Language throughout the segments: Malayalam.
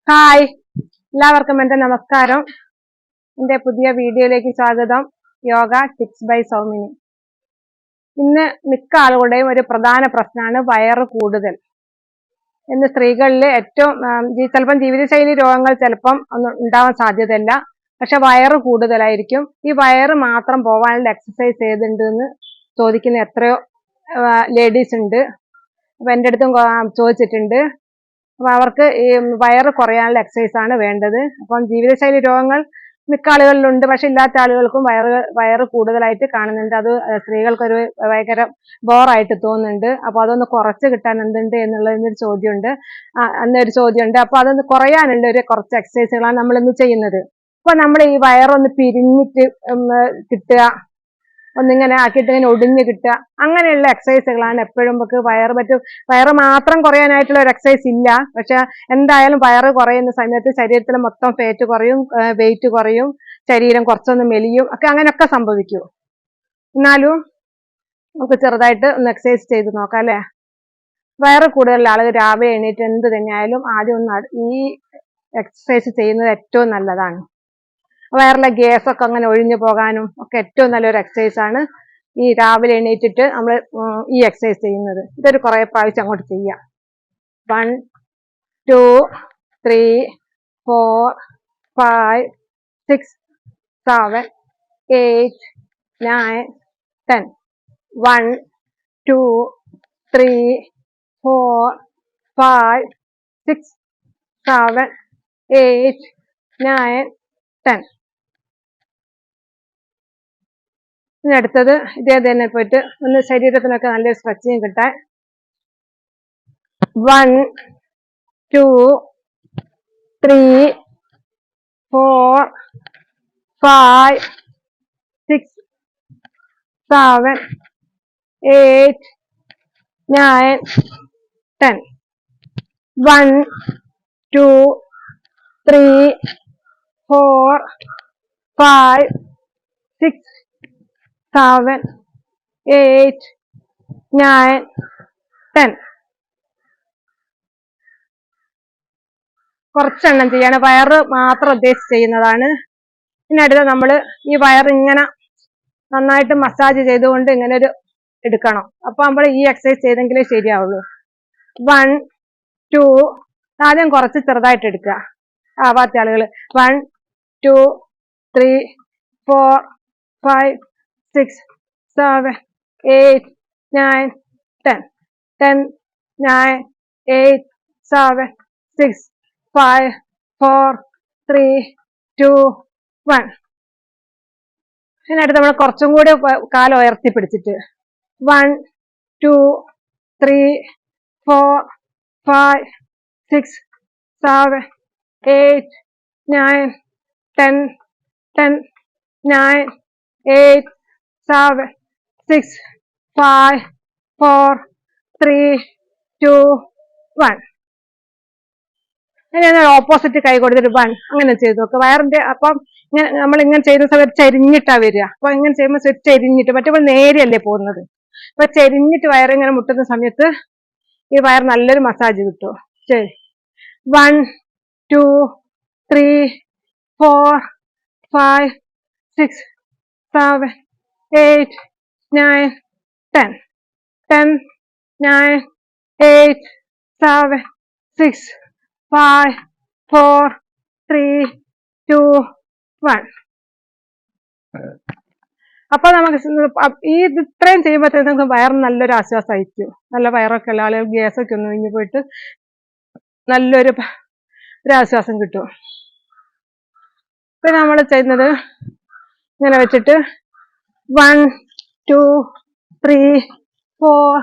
ഹായ്, എല്ലാവർക്കും എൻ്റെ നമസ്കാരം. എൻ്റെ പുതിയ വീഡിയോയിലേക്ക് സ്വാഗതം. Yoga tips by Soumini. ഇന്ന് മിക്ക ആളുകളുടെയും ഒരു പ്രധാന പ്രശ്നമാണ് വയറ് കൂടുതൽ. ഇന്ന് സ്ത്രീകളിൽ ഏറ്റവും ചിലപ്പം ജീവിതശൈലി രോഗങ്ങൾ ചിലപ്പം ഒന്നും ഉണ്ടാവാൻ സാധ്യതയില്ല, പക്ഷെ വയറ് കൂടുതലായിരിക്കും. ഈ വയറ് മാത്രം പോകാനുള്ള എക്സസൈസ് ഏതുണ്ട് എന്ന് ചോദിക്കുന്ന എത്രയോ ലേഡീസ് ഉണ്ട്. അപ്പൊ എൻ്റെ അടുത്തും ചോദിച്ചിട്ടുണ്ട്. അപ്പൊ അവർക്ക് ഈ വയറ് കുറയാനുള്ള എക്സസൈസ് ആണ് വേണ്ടത്. അപ്പം ജീവിതശൈലി രോഗങ്ങൾ മിക്ക ആളുകളിലുണ്ട്, പക്ഷെ ഇല്ലാത്ത ആളുകൾക്കും വയറ് കൂടുതലായിട്ട് കാണുന്നുണ്ട്. അത് സ്ത്രീകൾക്കൊരു ഭയങ്കര ബോറായിട്ട് തോന്നുന്നുണ്ട്. അപ്പൊ അതൊന്ന് കുറച്ച് കിട്ടാൻ എന്തുണ്ട് എന്നുള്ളതിനൊരു ചോദ്യമുണ്ട്. എന്നൊരു ചോദ്യമുണ്ട്. അപ്പൊ അതൊന്ന് കുറയാനുള്ള ഒരു കുറച്ച് എക്സസൈസുകളാണ് നമ്മൾ ഇന്ന് ചെയ്യുന്നത്. അപ്പൊ നമ്മൾ ഈ വയറൊന്ന് പിരിഞ്ഞിട്ട് കിട്ടുക, ഒന്നിങ്ങനെ ആക്കിയിട്ട് ഇങ്ങനെ ഒടിഞ്ഞു കിട്ടുക, അങ്ങനെയുള്ള എക്സസൈസുകളാണ് എപ്പോഴും നമുക്ക് വയറ് മാത്രം കുറയാനായിട്ടുള്ള ഒരു എക്സസൈസ് ഇല്ല. പക്ഷെ എന്തായാലും വയറ് കുറയുന്ന സമയത്ത് ശരീരത്തിൽ മൊത്തം ഫാറ്റ് കുറയും, വെയിറ്റ് കുറയും, ശരീരം കുറച്ചൊന്ന് മെലിയും ഒക്കെ, അങ്ങനെയൊക്കെ സംഭവിക്കും. എന്നാലും നമുക്ക് ചെറുതായിട്ട് ഒന്ന് എക്സസൈസ് ചെയ്ത് നോക്കാം അല്ലെ. വയറ് കൂടുതലുള്ള ആളുകൾ രാവിലെ എണീറ്റ് എന്ത് തന്നെയായാലും ആദ്യം ഒന്ന് ഈ എക്സസൈസ് ചെയ്യുന്നത് ഏറ്റവും നല്ലതാണ്. വയറിലെ ഗ്യാസൊക്കെ അങ്ങനെ ഒഴിഞ്ഞു പോകാനും ഒക്കെ ഏറ്റവും നല്ലൊരു എക്സസൈസ് ആണ് ഈ രാവിലെ എണീറ്റിട്ട് നമ്മൾ ഈ എക്സസൈസ് ചെയ്യുന്നത്. ഇതൊരു കുറെ പ്രാവശ്യം അങ്ങോട്ട് ചെയ്യാം. 1 2 3 4 5 6 7 8 9 10. 1 2 3 4 5 6 7 8 9 10. ഇനി അടുത്തത് ഇതേ തന്നെ പോയിട്ട് ഒന്ന് ശരീരത്തിനൊക്കെ നല്ലൊരു സ്ട്രെച്ചിങ് കിട്ടാൻ 1 2 3 4 5 6 7 8 9 10. 1 2 3 4 5 6 7 8 9 10. കുറച്ചെണ്ണം ചെയ്യാണ്, വയറ് മാത്രം ഉദ്ദേശിച്ച് ചെയ്യുന്നതാണ്. പിന്നെ അടുത്ത നമ്മൾ ഈ വയറ് ഇങ്ങനെ നന്നായിട്ട് മസാജ് ചെയ്തുകൊണ്ട് ഇങ്ങനെ ഒരു എടുക്കണം. അപ്പൊ നമ്മൾ ഈ എക്സസൈസ് ചെയ്തെങ്കിലേ ശരിയാവുള്ളൂ. 1 2 ആദ്യം കുറച്ച് ചെറുതായിട്ട് എടുക്കുക, ആവാത്ത ആളുകൾ. 1 2 3 4 5 6 7 8 9 10. 10 9 8 7 6 5 4 3 2 1. ഇതിനടുത്ത് നമ്മൾ കുറച്ചും കൂടി കാലം ഉയർത്തി പിടിച്ചിട്ട് 1 2 3 4 5 6 7 8 9 10. 10 9 8 7 6 5 4 3 2 1. ഇനി ഓപ്പോസിറ്റ് കൈ കൊടുത്തിട്ട് 1 അങ്ങനെ ചെയ്ത് നോക്കുക. വയറിന്റെ അപ്പം നമ്മൾ ഇങ്ങനെ ചെയ്യുന്ന സമയത്ത് ചരിഞ്ഞിട്ടാ വരിക. അപ്പൊ ഇങ്ങനെ ചെയ്യുമ്പോൾ ചരിഞ്ഞിട്ട്, മറ്റേ നേരെയല്ലേ പോകുന്നത്. അപ്പൊ ചരിഞ്ഞിട്ട് വയറിങ്ങനെ മുട്ടുന്ന സമയത്ത് ഈ വയർ നല്ലൊരു മസാജ് കിട്ടും. ശരി. 1 2 3 4 5 6 7 8 9 10. 10 9 8 7 6 5 4 3 2 1. അപ്പൊ നമുക്ക് ഈ ഇത്രയും ചെയ്യുമ്പോഴത്തേക്ക് നമുക്ക് വയറിന് നല്ലൊരു ആശ്വാസമായിരിക്കും. നല്ല വയറൊക്കെ ഉള്ള ആളുകൾ ഗ്യാസൊക്കെ ഒന്ന് ഒഴിഞ്ഞു പോയിട്ട് നല്ലൊരു ആശ്വാസം കിട്ടും. ഇപ്പൊ നമ്മൾ ചെയ്യുന്നത് ഇങ്ങനെ വെച്ചിട്ട് 1 2 3 4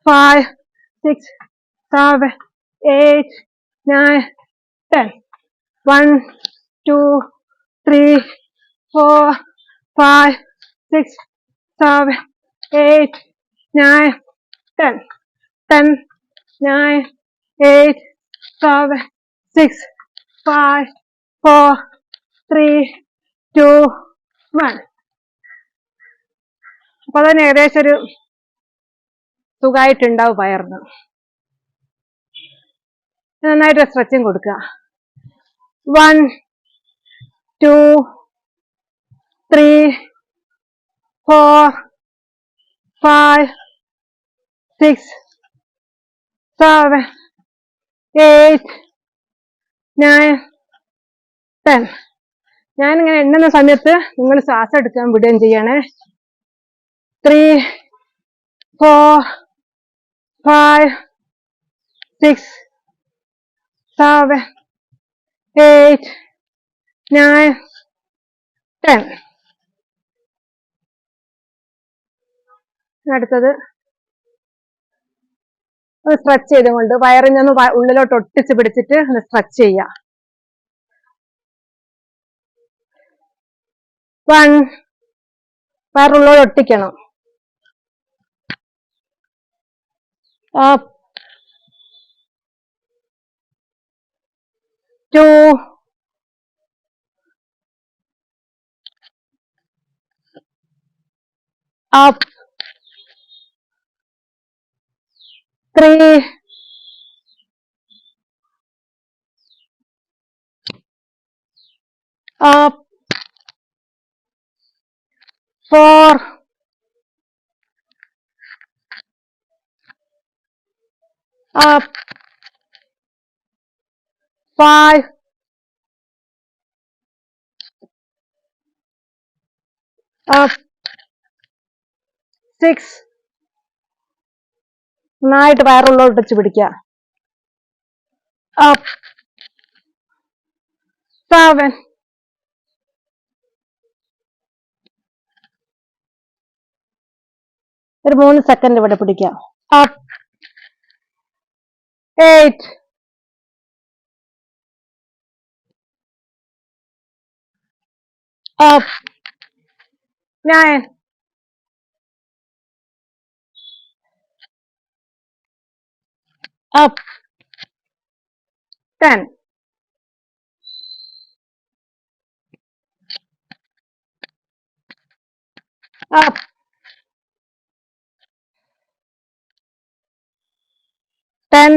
5 6 7 8 9 10. 1 2 3 4 5 6 7 8 9 10. 10 9 8 7 6 5 4 3 2 1. അപ്പൊ അതിന് ഏകദേശം ഒരു സുഖമായിട്ടുണ്ടാവും വയറിന്. നന്നായിട്ട് സ്ട്രെച്ചിങ് കൊടുക്കുക. 1 2 3 4 5 6 7 8 9 10. ഞാനിങ്ങനെ എണ്ണുന്ന സമയത്ത് നിങ്ങൾ ശ്വാസം എടുക്കാൻ വിടുകയും ചെയ്യണേ. 3 4 5 6 7 8 9 10. അടുത്തത് ഒന്ന് സ്ട്രെച്ച് ചെയ്തുകൊണ്ട് വയറിനൊന്ന് ഉള്ളിലോട്ട് ഒട്ടിച്ച് പിടിച്ചിട്ട് ഒന്ന് സ്ട്രെച്ച് ചെയ്യാം. 1 വയറുള്ളോട് ഒട്ടിക്കണം. up 2 up 3 up 4 up 5 up 6 നന്നായിട്ട് വയറുള്ളോട്ട് വെച്ച് പിടിക്കുക. up 7 ഒരു 3 സെക്കൻഡ് ഇവിടെ പിടിക്കാം. up 8 up 9 up 10. up 10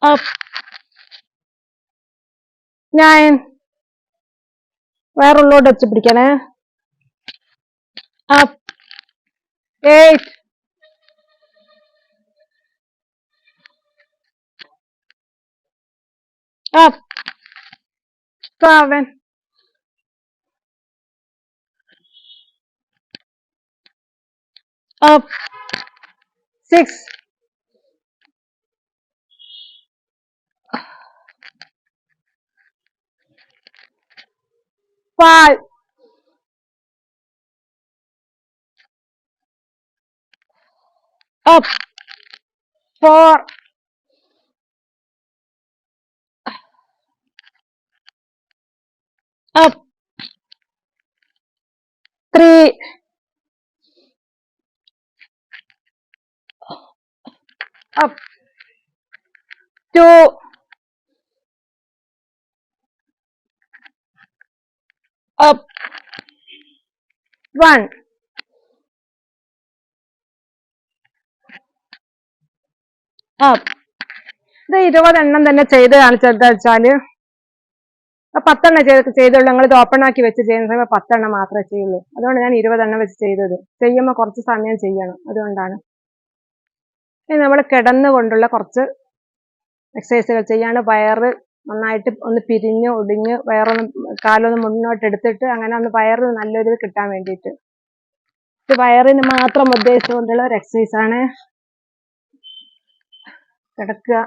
up 9 വയറുള്ളോട്ട് വെച്ച് പിടിക്കണേ. up 8 up 7 up 6 5 up 4 up 3 up 2 up 1 up. ഇത് 20 എണ്ണം തന്നെ ചെയ്ത് കാണിച്ചെന്താ വെച്ചാല് 10 എണ്ണം ചെയ്തുള്ളൂ. നിങ്ങൾ ഇത് ഓപ്പൺ ആക്കി വെച്ച് ചെയ്യുന്ന സമയം 10 എണ്ണം മാത്രമേ ചെയ്യുള്ളൂ. അതുകൊണ്ട് ഞാൻ 20 എണ്ണം വെച്ച് ചെയ്തത്. ചെയ്യുമ്പോൾ കുറച്ച് സമയം ചെയ്യണം, അതുകൊണ്ടാണ്. ഇനി നമ്മൾ കിടന്നുകൊണ്ടുള്ള കുറച്ച് എക്സസൈസുകൾ ചെയ്യാണ്. വയറ് നന്നായിട്ട് ഒന്ന് പിരിഞ്ഞ് ഒടിഞ്ഞ് വയറൊന്ന് കാലൊന്ന് മുന്നോട്ട് എടുത്തിട്ട് അങ്ങനെ ഒന്ന് വയറ് നല്ലൊരു കിട്ടാൻ വേണ്ടിയിട്ട് ഇത് വയറിന് മാത്രം ഉദ്ദേശിച്ചുകൊണ്ടുള്ള ഒരു എക്സസൈസ് ആണ്. കിടക്കുക.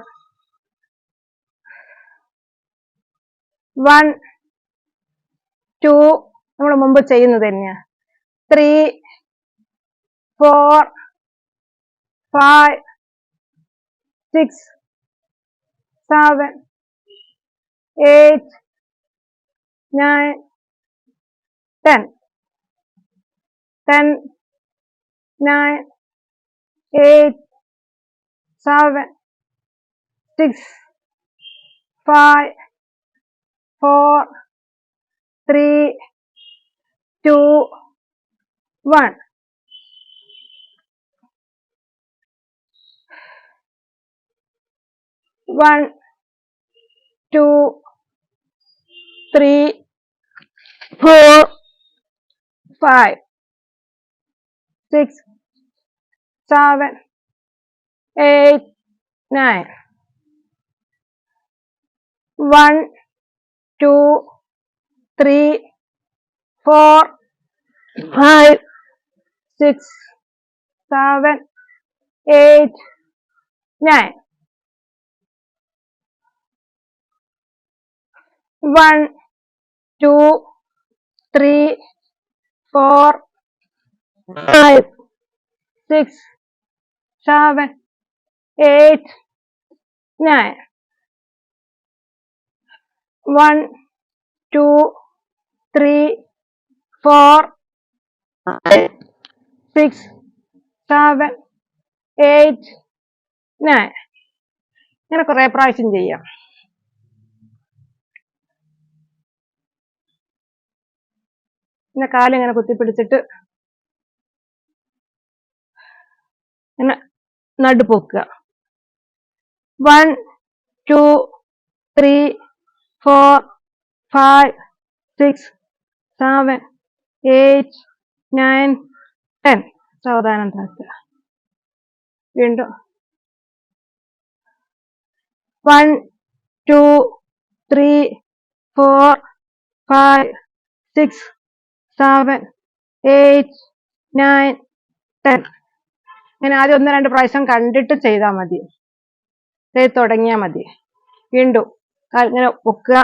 1 2 നമ്മൾ മുമ്പ് ചെയ്യുന്നത് തന്നെയാ. 3 4 5 6 7 8 9 10 10 9 8 7 6 5 4 3 2 1. 1, 2, 3, 4, 5, 6, 7, 8, 9. 1, 2, 3, 4, 5, 6, 7, 8, 9. 1, 2, 3, 4, 5, 6, 7, 8, 9. 1, 2, 3, 4, 5, 6, 7, 8, 9. ഇങ്ങനെ കുറെ പ്രാവശ്യം ചെയ്യാം. പിന്നെ കാലിങ്ങനെ കുത്തിപ്പിടിച്ചിട്ട് ഇങ്ങനെ നടുപ്പൊക്കുക. 1, 2, 3, 4, 5, 6, 7, 8, 9, 10. സാവധാനം താഴ്ത്തുക. വീണ്ടും 1, 2, 3, 4, 5, 6, 7, 8, 9, 10. ഇങ്ങനെ ആദ്യം 1-2 പ്രാവശ്യം കണ്ടിട്ട് ചെയ്താൽ മതി. ചെയ്ത് തുടങ്ങിയാൽ മതി. വീണ്ടും ഇങ്ങനെ പൊക്കുക.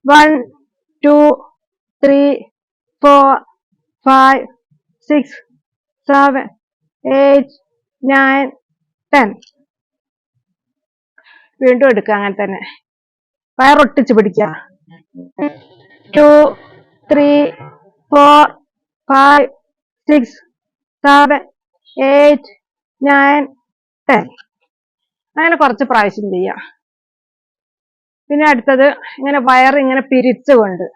1, 2, 3, 4, 5, 6, 7, 8, 9, 10. വീണ്ടും എടുക്കുക. അങ്ങനെ തന്നെ വയറൊട്ടിച്ച് പിടിക്കുക. 2, 3, 4, 5, 6, 7, 8, 9, 10. അങ്ങനെ കുറച്ച് പ്രാവശ്യം ചെയ്യാം. പിന്നെ അടുത്തത് ഇങ്ങനെ വയറിങ്ങനെ പിരിച്ചുകൊണ്ട്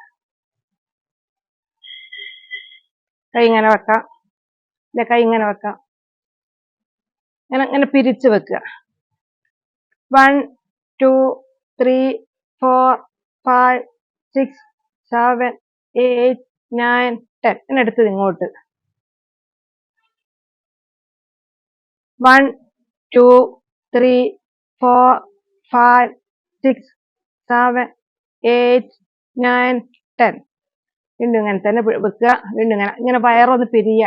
കൈ ഇങ്ങനെ വെക്കാം. അല്ലെ കൈ ഇങ്ങനെ വെക്കാം. ഇങ്ങനെ പിരിച്ചു വെക്കുക. 1, 2, 3, 4, 5, 6, 7, 8, 9, 10. ഇങ്ങനെ എടുത്തത് ഇങ്ങോട്ട്. 1, 2, 3, 4, 5, 6, 7, 8, 9, 10. വീണ്ടും ഇങ്ങനെ തന്നെ വെക്കുക. വീണ്ടും ഇങ്ങനെ വയറൊന്ന് പിരിയ.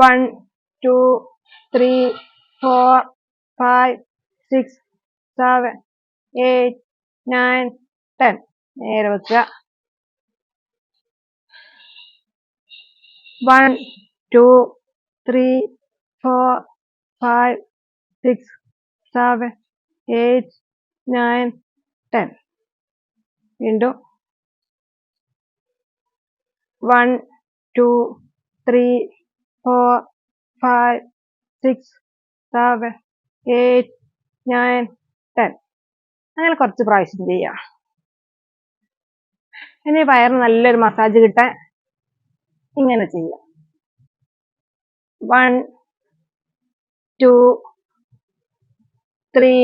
1, 2, 3, 4, 5, 6, 7, 8, 9, 10. നേരെ വെക്കുക. 1, 2, 3, 4, 5, 6, 7, 8, 9, 10. വീണ്ടും 1, 2, 3, 4, 5, 6, 7, 8, 9, 10. അങ്ങനെ കുറച്ച് പ്രാവശ്യം ചെയ്യാം. ഇനി വയറിന് നല്ലൊരു മസാജ് കിട്ടാൻ ഇങ്ങനെ ചെയ്യാം. 1, 2, 3,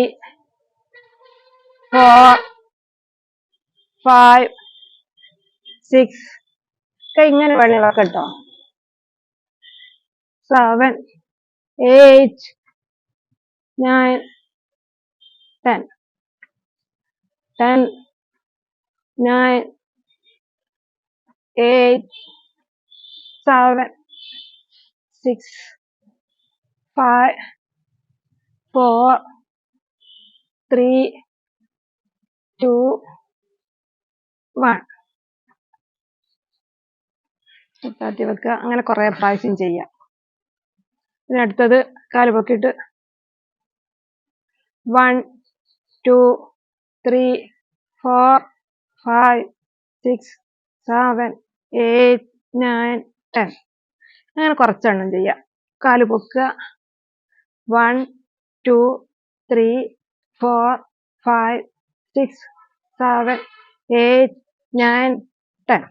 4, 5, 6. ഇങ്ങനെ വെള്ളം കേട്ടോ. 7, 8, 9, 10. 10, 9, 8, 7, 6, 5, 4, 3, 2, 1. താത്തി വെക്കുക. അങ്ങനെ കുറെ പ്രാവശ്യം ചെയ്യാം. പിന്നെ അടുത്തത് കാല് പൊക്കിയിട്ട് 1, 2, 3, 4, 5, 6, 7, 8, 9, 10. അങ്ങനെ കുറച്ചെണ്ണം ചെയ്യാം. കാല് പൊക്കുക. 1, 2, 3, 4, 5, 6, 7, 8, 9, 10.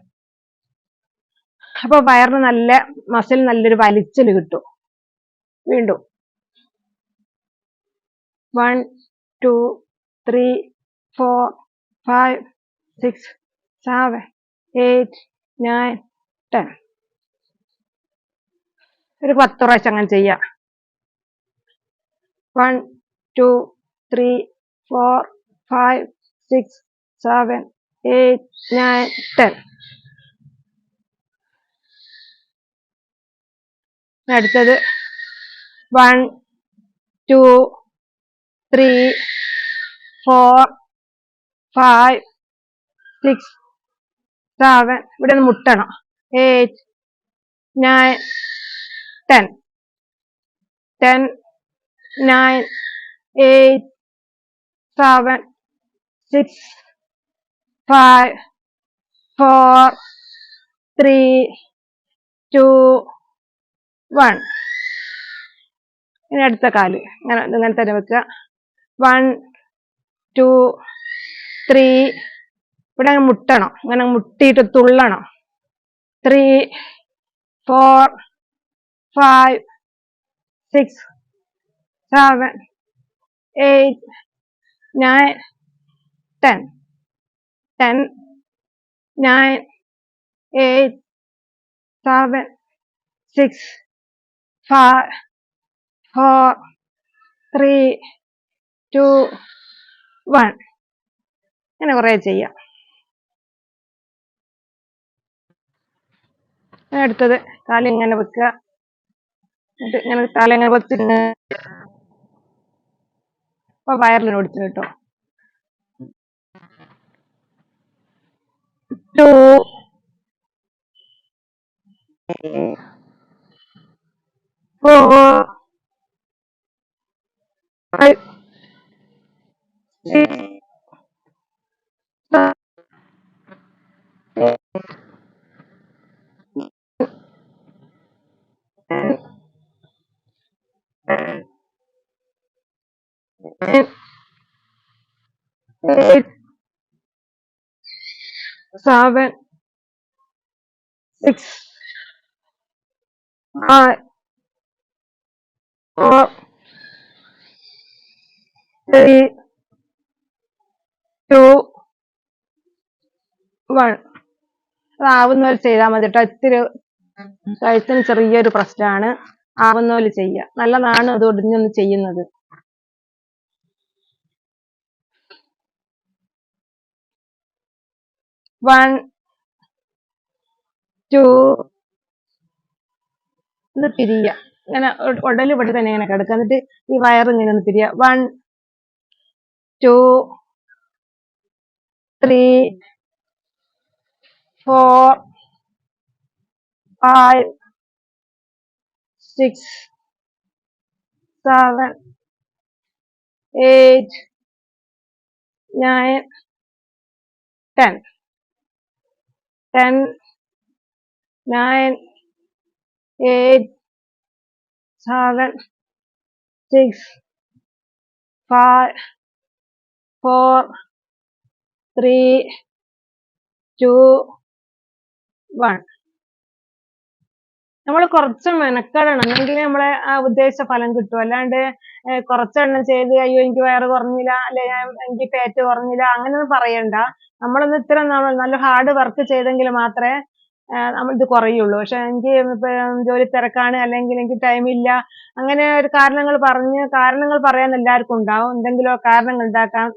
അപ്പൊ വയറിന് നല്ല മസിൽ നല്ലൊരു വലിച്ചിൽ കിട്ടും. വീണ്ടും 1 2 3 4 5 6 7 8 9 10. ഒരു 10 പ്രാവശ്യം അങ്ങനെ ചെയ്യാം. 1 2 3 4 5 6 7 8 9 10. അടുത്തത് 1 2 3 4 5 6 7. ഇവിടെ ഒന്ന് മുട്ടണം. 8 9 10 10 9 8 7 6 5 4 3 2 1. ഇനി അടുത്ത കാല് ഇങ്ങനെ തന്നെ വെക്കുക. 1 2 3. ഇവിടെ മുട്ടണം. ഇങ്ങനെ മുട്ടിയിട്ട് തുള്ളണം. 3 4 5 6 7 8 9 10 10 9 8 7 6 5 4 3 2 1. ഇങ്ങനെ കുറെ ചെയ്യാം. അടുത്തത് കാലിങ്ങനെ വെക്കുക. എന്നിട്ട് ഇങ്ങനെ കാലിങ്ങനെ വെച്ചിട്ട് അപ്പൊ വയറിന് ഓടിച്ചു കേട്ടോ. 2 4 5 6 7 8 7 6 5 4 3 2 1. ആവുന്ന പോലെ ചെയ്താൽ മതി കേട്ടോ. ഇത്തിരി കഴുത്തിന് ചെറിയൊരു പ്രശ്നമാണ്. ആവുന്ന പോലെ ചെയ്യുക. നല്ലതാണ് അത് ഒടിഞ്ഞൊന്ന് ചെയ്യുന്നത്. വൺ ടു ഒന്ന് പിരിയ. ഇങ്ങനെ ഉടല് ഇവിടെ തന്നെ ഇങ്ങനെ കിടക്കുക. എന്നിട്ട് ഈ വയറിങ്ങനെ ഒന്ന് പിരിയ. 1 2 3 4 5 6 7 8 9 10 10 9 8 7 6 5 4 3 2 1. നമ്മൾ കുറച്ച് മെനക്കെടണം. എന്നെങ്കിൽ നമ്മളെ ആ ഉദ്ദേശിച്ച ഫലം കിട്ടും. അല്ലാണ്ട് കുറച്ചെണ്ണം ചെയ്ത് അയ്യോ എനിക്ക് വയറ് കുറഞ്ഞില്ല, അല്ലെ എനിക്ക് ഫാറ്റ് കുറഞ്ഞില്ല, അങ്ങനെയൊന്നും പറയണ്ട. നമ്മളൊന്ന് ഇത്ര നല്ല ഹാർഡ് വർക്ക് ചെയ്തെങ്കിൽ മാത്രമേ നമ്മളിത് കുറയുള്ളൂ. പക്ഷെ എനിക്ക് ജോലി തിരക്കാണ്, അല്ലെങ്കിൽ എനിക്ക് ടൈമില്ല, അങ്ങനെ ഒരു കാരണങ്ങൾ പറയാൻ എല്ലാവർക്കും ഉണ്ടാവും. എന്തെങ്കിലും കാരണങ്ങൾ ഉണ്ടാക്കാൻ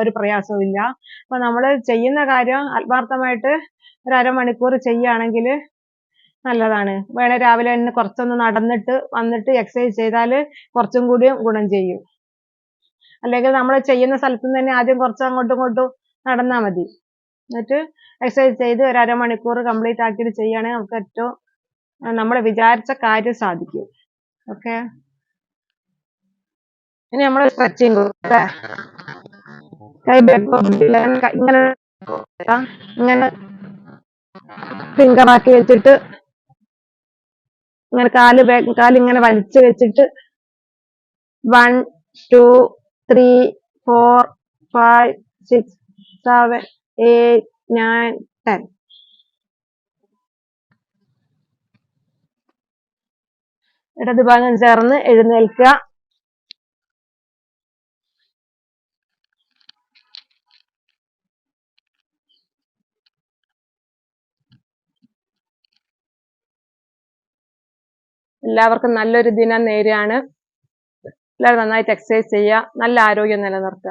ഒരു പ്രയാസവും ഇല്ല. അപ്പൊ നമ്മൾ ചെയ്യുന്ന കാര്യം ആത്മാർത്ഥമായിട്ട് ഒരു അരമണിക്കൂർ ചെയ്യുകയാണെങ്കിൽ നല്ലതാണ്. വേണേ രാവിലെ തന്നെ കുറച്ചൊന്ന് നടന്നിട്ട് വന്നിട്ട് എക്സസൈസ് ചെയ്താൽ കുറച്ചും കൂടി ഗുണം ചെയ്യും. അല്ലെങ്കിൽ നമ്മൾ ചെയ്യുന്ന സ്ഥലത്ത് നിന്ന് തന്നെ ആദ്യം കുറച്ച് അങ്ങോട്ടും ഇങ്ങോട്ടും നടന്നാൽ മതി. എന്നിട്ട് എക്സസൈസ് ചെയ്ത് ഒരു അരമണിക്കൂർ കംപ്ലീറ്റ് ആക്കിയിട്ട് ചെയ്യുകയാണെങ്കിൽ നമുക്ക് ഏറ്റവും നമ്മൾ വിചാരിച്ച കാര്യം സാധിക്കും. ഓക്കെ, ഇനി നമ്മൾ സ്ട്രെച്ചിങ് ഇങ്ങനെ ഇങ്ങനെ ഫിംഗറാക്കി വെച്ചിട്ട് ഇങ്ങനെ കാലിങ്ങനെ വലിച്ചു വെച്ചിട്ട് 1 2 3 4 5 6 7 8 9 10. ഇടത് ഭാഗം ചേർന്ന് എഴുന്നേൽക്കുക. എല്ലാവർക്കും നല്ലൊരു ദിനം നേരെയാണ്. എല്ലാവരും നന്നായിട്ട് എക്സസൈസ് ചെയ്യുക, നല്ല ആരോഗ്യം നിലനിർത്തുക.